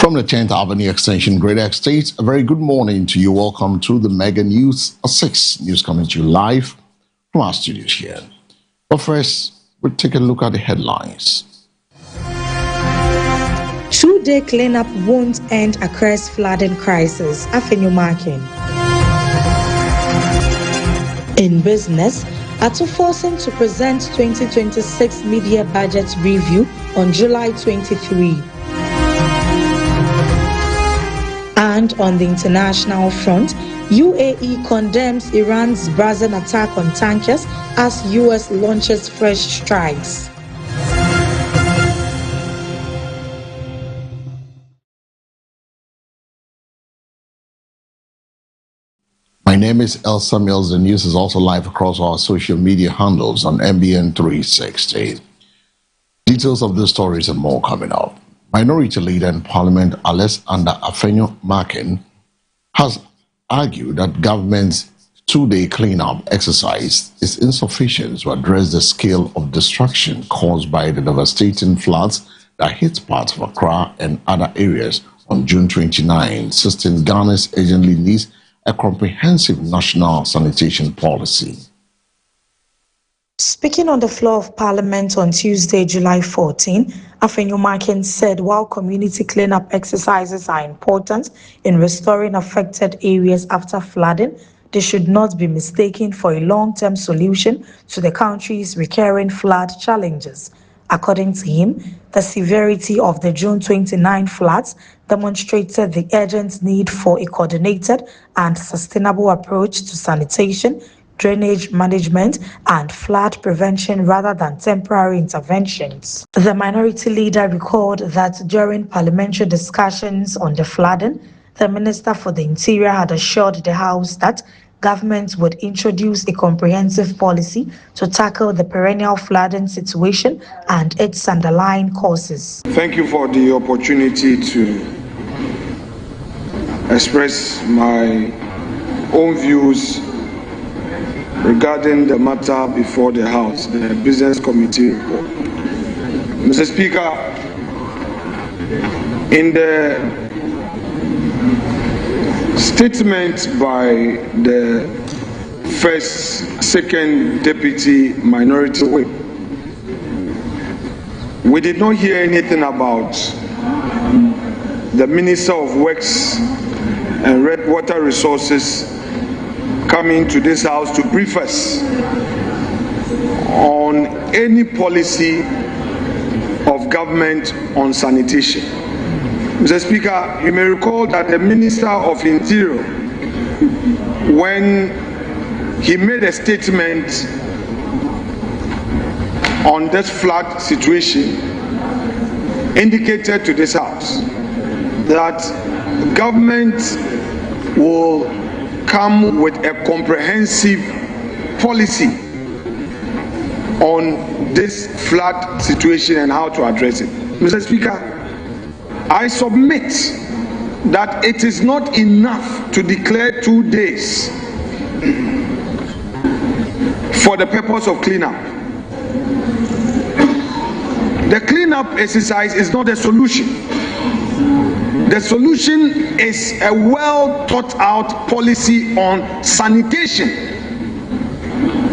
From the 10th Avenue Extension, Greater Estate, a very good morning to you. Welcome to the Mega News 6 news coming to you live from our studios here. But first, we'll take a look at the headlines. Two-day cleanup won't end Accra's flooding crisis, Afenyo Markin. In business, ATO forcing to present 2026 media budget review on July 23. And on the international front, UAE condemns Iran's brazen attack on tankers as US launches fresh strikes. My name is El Samuels. The news is also live across our social media handles on MBN 360. Details of the stories and more coming up. Minority Leader in Parliament Alexander Afenyo Markin has argued that government's two-day cleanup exercise is insufficient to address the scale of destruction caused by the devastating floods that hit parts of Accra and other areas on June 29, insisting Ghana's urgently needs a comprehensive national sanitation policy. Speaking on the floor of Parliament on Tuesday, July 14, Afenyo Markin said while community cleanup exercises are important in restoring affected areas after flooding, they should not be mistaken for a long-term solution to the country's recurring flood challenges. According to him, the severity of the June 29 floods demonstrated the urgent need for a coordinated and sustainable approach to sanitation, drainage management, and flood prevention rather than temporary interventions. The minority leader recalled that during parliamentary discussions on the flooding, the Minister for the Interior had assured the House that government would introduce a comprehensive policy to tackle the perennial flooding situation and its underlying causes. Thank you for the opportunity to express my own views regarding the matter before the House, the Business Committee report. Mr. Speaker, in the statement by the second Deputy Minority Whip, we did not hear anything about the Minister of Works and Water Resources coming to this House to brief us on any policy of government on sanitation. Mr. Speaker, you may recall that the Minister of Interior, when he made a statement on this flood situation, indicated to this House that government will come with a comprehensive policy on this flood situation and how to address it. Mr. Speaker, I submit that it is not enough to declare 2 days for the purpose of cleanup. The cleanup exercise is not a solution. The solution is a well thought out policy on sanitation.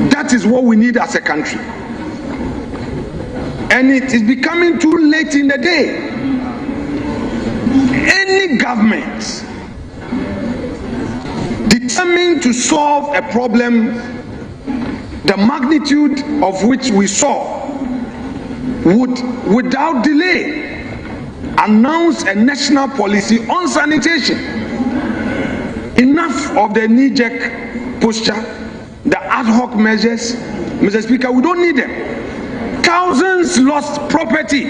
That is what we need as a country. And it is becoming too late in the day. Any government determined to solve a problem the magnitude of which we saw would, without delay, announce a national policy on sanitation. Enough of the knee-jerk posture, the ad hoc measures. Mr. Speaker, we don't need them. Thousands lost property.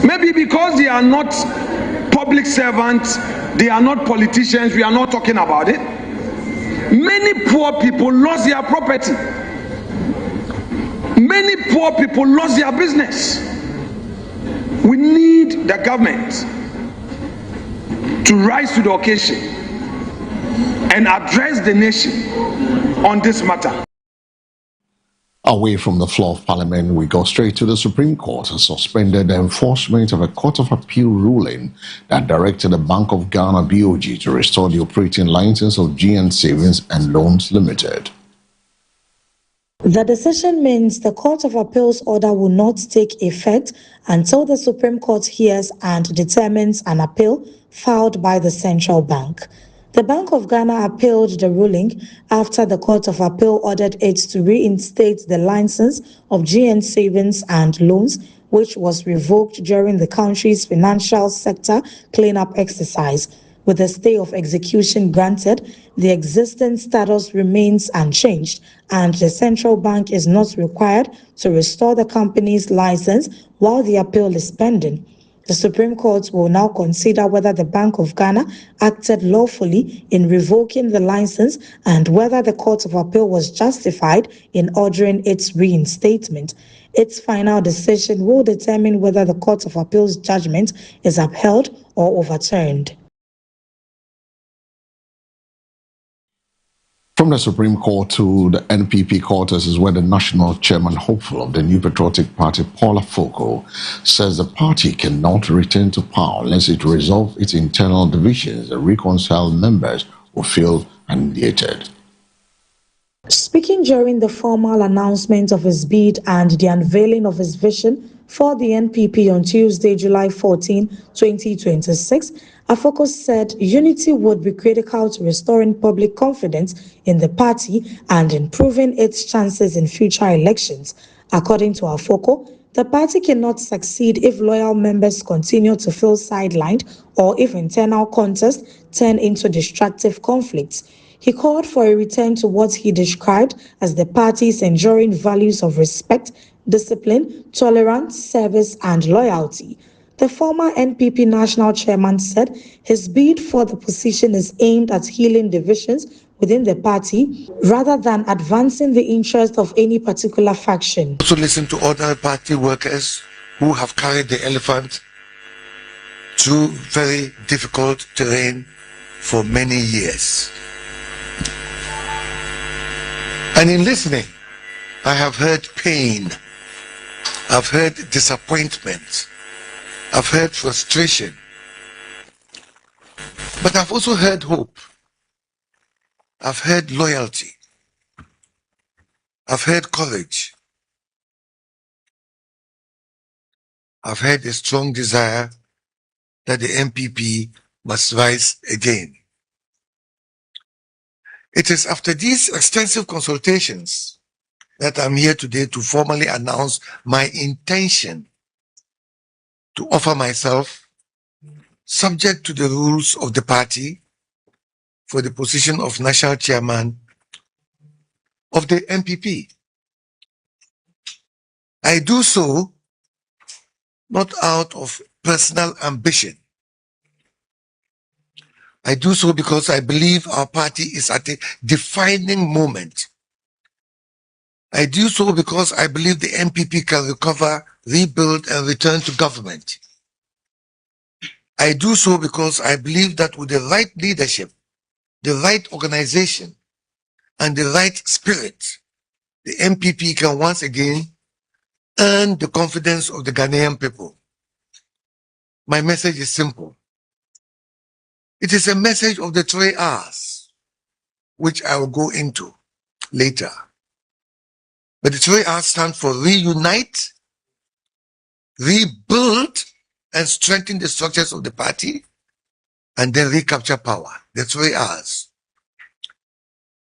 Maybe because they are not public servants, they are not politicians, we are not talking about it. Many poor people lost their property. Many poor people lost their business. We need the government to rise to the occasion and address the nation on this matter. Away from the floor of Parliament, we go straight to the Supreme Court and suspended the enforcement of a Court of Appeal ruling that directed the Bank of Ghana BOG to restore the operating license of GN Savings and Loans Limited. The decision means the Court of Appeal's order will not take effect until the Supreme Court hears and determines an appeal filed by the Central Bank. The Bank of Ghana appealed the ruling after the Court of Appeal ordered it to reinstate the license of GN Savings and Loans, which was revoked during the country's financial sector cleanup exercise. With a stay of execution granted, the existing status remains unchanged, and the central bank is not required to restore the company's license while the appeal is pending. The Supreme Court will now consider whether the Bank of Ghana acted lawfully in revoking the license and whether the Court of Appeal was justified in ordering its reinstatement. Its final decision will determine whether the Court of Appeal's judgment is upheld or overturned. From the Supreme Court to the NPP quarters is where the national chairman hopeful of the New Patriotic Party, Paul Afoko, says the party cannot return to power unless it resolves its internal divisions and reconcile members who feel annihilated. Speaking during the formal announcement of his bid and the unveiling of his vision for the NPP on Tuesday, July 14, 2026, Afoko said unity would be critical to restoring public confidence in the party and improving its chances in future elections. According to Afoko, the party cannot succeed if loyal members continue to feel sidelined or if internal contests turn into destructive conflicts. He called for a return to what he described as the party's enduring values of respect, discipline, tolerance, service, and loyalty. The former NPP national chairman said his bid for the position is aimed at healing divisions within the party rather than advancing the interest of any particular faction. Also listen to other party workers who have carried the elephant through very difficult terrain for many years. And in listening, I have heard pain, I've heard disappointment, I've heard frustration, but I've also heard hope. I've heard loyalty. I've heard courage. I've heard a strong desire that the NPP must rise again. It is after these extensive consultations that I'm here today to formally announce my intention to offer myself, subject to the rules of the party, for the position of national chairman of the NPP. I do so not out of personal ambition. I do so because I believe our party is at a defining moment. I do so because I believe the NPP can recover, rebuild, and return to government. I do so because I believe that with the right leadership, the right organization, and the right spirit, the NPP can once again earn the confidence of the Ghanaian people. My message is simple. It is a message of the 3 R's, which I will go into later. But the 3 R's stand for reunite, rebuild, and strengthen the structures of the party, and then recapture power. The 3 R's.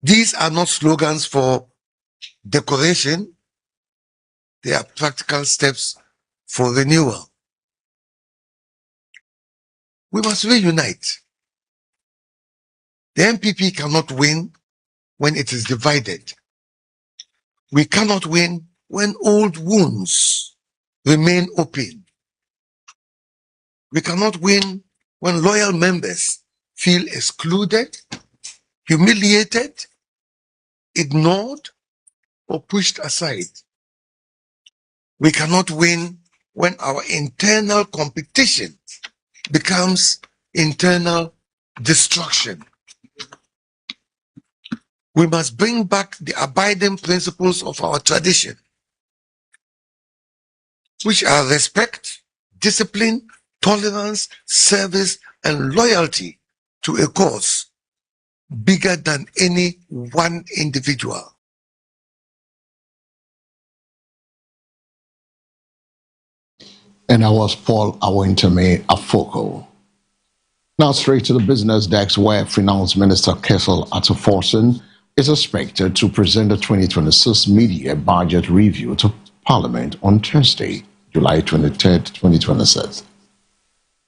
These are not slogans for decoration. They are practical steps for renewal. We must reunite. The NPP cannot win when it is divided. We cannot win when old wounds remain open. We cannot win when loyal members feel excluded, humiliated, ignored, or pushed aside. We cannot win when our internal competition becomes internal destruction. We must bring back the abiding principles of our tradition, which are respect, discipline, tolerance, service, and loyalty to a cause bigger than any one individual. And that was Paul Awentame Afoko. Now straight to the business desk, where Finance Minister Kessel Atuforsen is expected to present the 2026 mid-year budget review to Parliament on Thursday, July 23, 2026.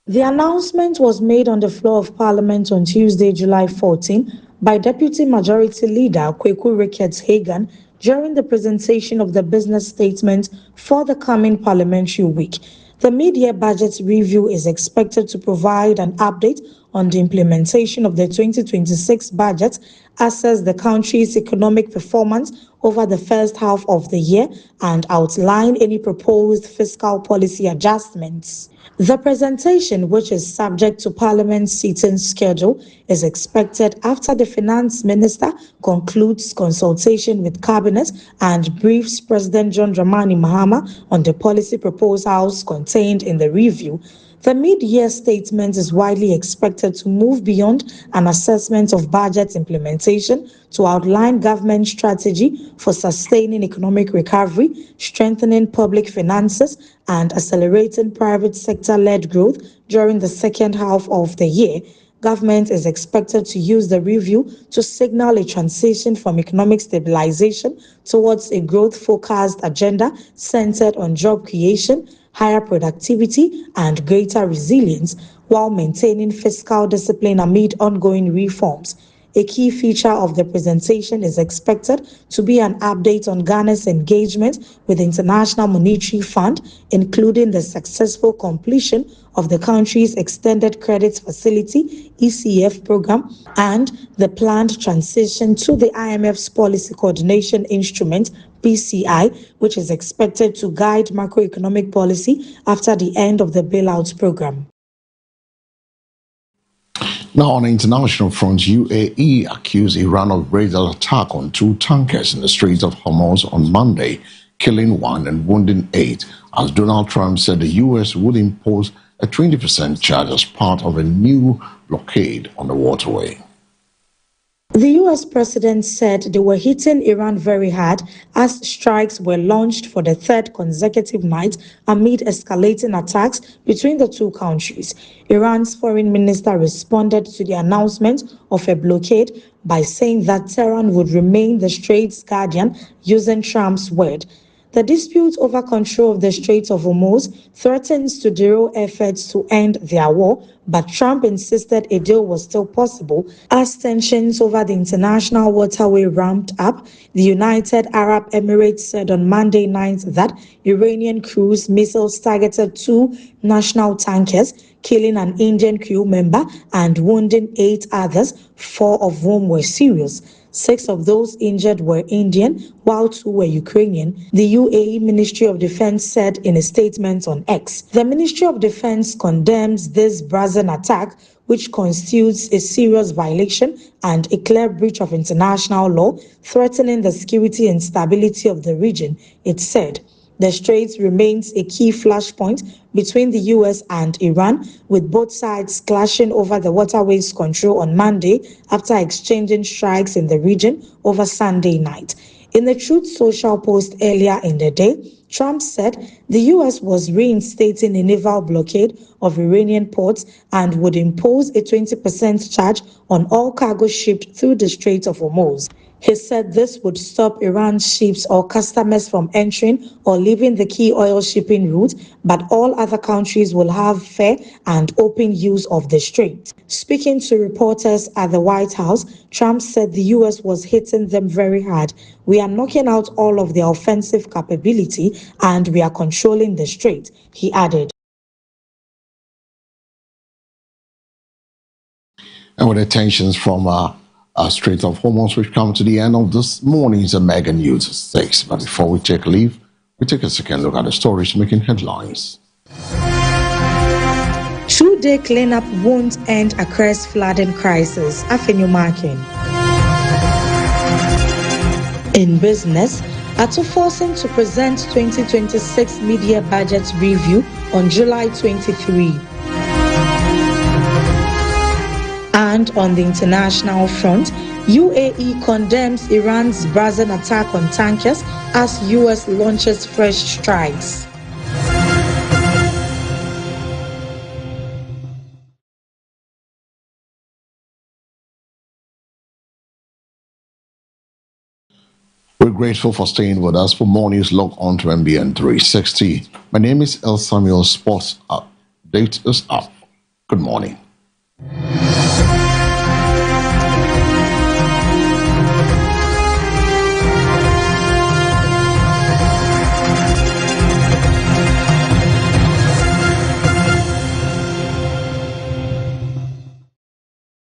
The announcement was made on the floor of Parliament on Tuesday, July 14, by Deputy Majority Leader Kweku Ricketts-Hagan during the presentation of the business statement for the coming parliamentary week. The mid-year budget review is expected to provide an update on the implementation of the 2026 budget, assess the country's economic performance over the first half of the year, and outline any proposed fiscal policy adjustments. The presentation, which is subject to Parliament's sitting schedule, is expected after the Finance Minister concludes consultation with Cabinet and briefs President John Dramani Mahama on the policy proposals contained in the review. The mid-year statement is widely expected to move beyond an assessment of budget implementation to outline government strategy for sustaining economic recovery, strengthening public finances, and accelerating private sector-led growth during the second half of the year. Government is expected to use the review to signal a transition from economic stabilization towards a growth-focused agenda centered on job creation, higher productivity, and greater resilience, while maintaining fiscal discipline amid ongoing reforms. A key feature of the presentation is expected to be an update on Ghana's engagement with the International Monetary Fund, including the successful completion of the country's Extended Credit Facility (ECF) program and the planned transition to the IMF's Policy Coordination Instrument (PCI), which is expected to guide macroeconomic policy after the end of the bailout program. Now, on the international front, UAE accused Iran of brazen attack on 2 tankers in the Strait of Hormuz on Monday, killing 1 and wounding 8, as Donald Trump said the U.S. would impose a 20% charge as part of a new blockade on the waterway. The U.S. president said they were hitting Iran very hard as strikes were launched for the 3rd consecutive night amid escalating attacks between the 2 countries. Iran's foreign minister responded to the announcement of a blockade by saying that Tehran would remain the Strait's guardian, using Trump's word. The dispute over control of the Strait of Hormuz threatens to derail efforts to end their war, but Trump insisted a deal was still possible as tensions over the international waterway ramped up. The United Arab Emirates said on Monday night that Iranian cruise missiles targeted 2 national tankers, killing an Indian crew member and wounding 8 others, 4 of whom were serious. 6 of those injured were Indian, while 2 were Ukrainian, the UAE Ministry of Defense said in a statement on X. The Ministry of Defense condemns this brazen attack, which constitutes a serious violation and a clear breach of international law, threatening the security and stability of the region, it said. The Strait remains a key flashpoint between the U.S. and Iran, with both sides clashing over the waterway's control on Monday after exchanging strikes in the region over Sunday night. In a Truth Social post earlier in the day, Trump said the U.S. was reinstating a naval blockade of Iranian ports and would impose a 20% charge on all cargo shipped through the Strait of Hormuz. He said this would stop Iran's ships or customers from entering or leaving the key oil shipping route, but all other countries will have fair and open use of the strait. Speaking to reporters at the White House, Trump said the U.S. was hitting them very hard. We are knocking out all of their offensive capability and we are controlling the strait, he added. And with the tensions from Strait of Hormuz, we've come to the end of this morning's Mega News 6. But before we take leave, we take a second look at the stories making headlines. 2-day cleanup won't end Accra's flooding crisis, Afenyo Markin. In business, ATO forcing to present 2026 media budget review on July 23. And on the international front, UAE condemns Iran's brazen attack on tankers as US launches fresh strikes. We're grateful for staying with us. For more news, log on to MBN 360. My name is El Samuel. Sports Update is up. Good morning.